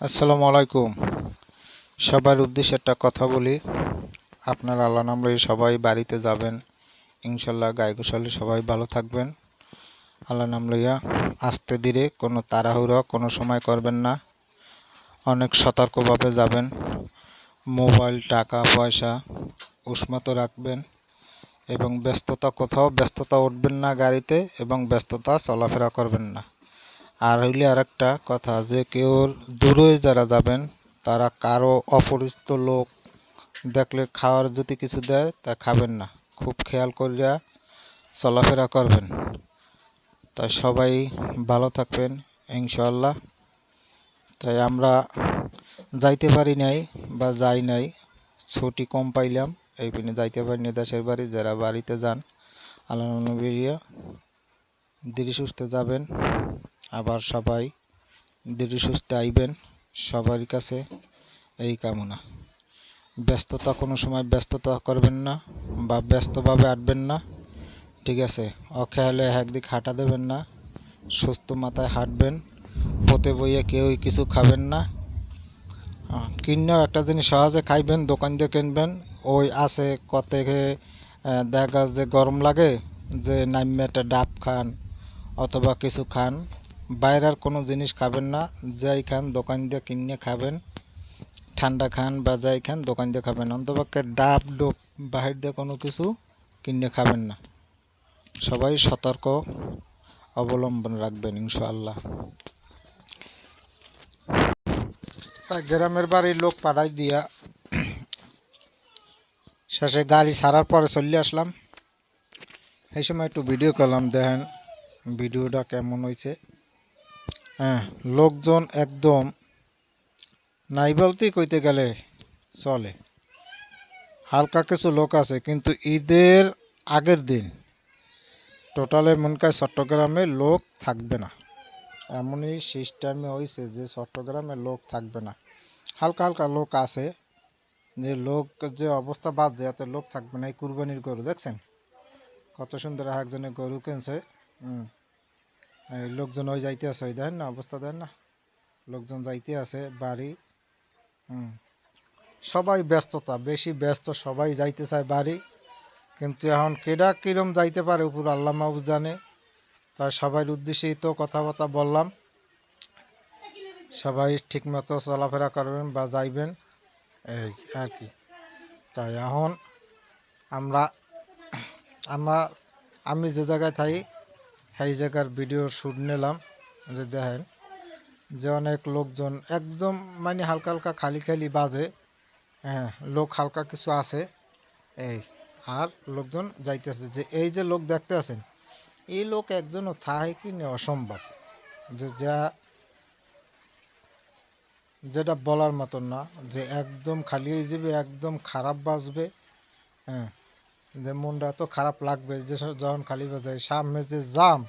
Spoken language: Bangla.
আসসালামু আলাইকুম। সবার উদ্দেশ্যে একটা কথা বলি। আপনারা আল্লাহ নাম লইয়া সবাই বাড়িতে যাবেন, ইনশাল্লাহ গায়ে গোছালে সবাই ভালো থাকবেন। আল্লাহ নাম লইয়া আস্তে ধীরে, কোনো তাড়াহুড়ো কোনো সময় করবেন না, অনেক সতর্কভাবে যাবেন। মোবাইল টাকা পয়সা উষ্মত রাখবেন এবং ব্যস্ততা উঠবেন না গাড়িতে, এবং ব্যস্ততা চলাফেরা করবেন না। আর হইলে আরেকটা কথা, যে কেউ দূরে যারা যাবেন তারা কারো অপরিচিত লোক দেখলে খাওয়ার যদি কিছু দেয় তা খাবেন না, খুব খেয়াল করিয়া চলাফেরা করবেন। তাই সবাই ভালো থাকবেন ইনশাআল্লাহ। তাই আমরা যাইতে পারি নাই বা যাই নাই, ছুটি কম পাইলাম, এই পিনে যাইতে পারি না দেশের বাড়ি। যারা বাড়িতে যান আল্লাহ নবীরিয়া ধীরে সুস্থে যাবেন, আবার সবাই ধীরে সুস্থে আইবেন। সবার কাছে এই কামনা। কোনো সময় ব্যস্ততা করবেন না বা ব্যস্তভাবে হাঁটবেন না, ঠিক আছে? অখেয়ালে একদিক হাঁটা দেবেন না, সুস্থ মাথায় হাঁটবেন। পথে বইয়ে কেউই কিছু খাবেন না, কিনেও একটা জিনিস সহজে খাইবেন, দোকান দিয়ে কিনবেন। ওই আছে কত দেখা যে গরম লাগে যে নাইমে একটা ডাব খান অথবা কিছু খান, বাইরের কোনো জিনিস খাবেন না। যাই খান দোকান দিয়ে কিনে খাবেন, ঠান্ডা খান বা যাই খান দোকান দিয়ে খাবেন। অন্তপক্ষে ডাব ডোব বাহির দিয়ে কোনো কিছু কিনে খাবেন না। সবাই সতর্ক অবলম্বন রাখবেন ইনশাআল্লাহ। তাই গ্রামের বাড়ির লোক পাঠাই দিয়া শেষে গাড়ি ছাড়ার পরে চলে আসলাম। এই সময় একটু ভিডিও করলাম, দেখেন ভিডিওটা কেমন হয়েছে। হ্যাঁ, লোকজন একদম নাই বলতেই কইতে গেলে চলে। হালকা কিছু লোক আছে, কিন্তু ঈদের আগের দিন টোটালে মনে হয় চট্টগ্রামে লোক থাকবে না, এমনই সিস্টেমে হয়েছে যে চট্টগ্রামে লোক থাকবে না। হালকা হালকা লোক আছে, যে লোক যে অবস্থা বাজে, এত লোক থাকবে না। এই কুরবানির গরু দেখছেন কত সুন্দর, একজনে গরু কিনছে। এই লোকজন ওই যাইতে আছে, ওই দেখেন না অবস্থা, দেখেন না লোকজন যাইতে আছে বাড়ি। সবাই ব্যস্ততা, বেশি ব্যস্ত, সবাই যাইতে চায় বাড়ি। কিন্তু এখন কেডা কিরম যাইতে পারে উপর আল্লাহ মাহবুব জানে। তাই সবার উদ্দেশ্যেই তো কথাবার্তা বললাম, সবাই ঠিকমতো চলাফেরা করবেন বা যাইবেন, এই আর কি। তাই এখন আমরা আমার আমি যে জায়গায় থাকি সেই জায়গার ভিডিও শ্যুট নিলাম। যে দেখেন যে অনেক লোকজন একদম মানে হালকা হালকা খালি খালি বাজে, হ্যাঁ লোক হালকা কিছু আছে এই। আর লোকজন যাইতেছে, যে এই যে লোক দেখতে আছেন, এই লোক একজনও থাকে কি না অসম্ভব, যে যেটা বলার মতন না, যে একদম খালি হয়ে যাবে, একদম খারাপ বাজবে। হ্যাঁ, যে মনটা এত খারাপ লাগবে যে যখন খালি বাজে, সামনে যে জাম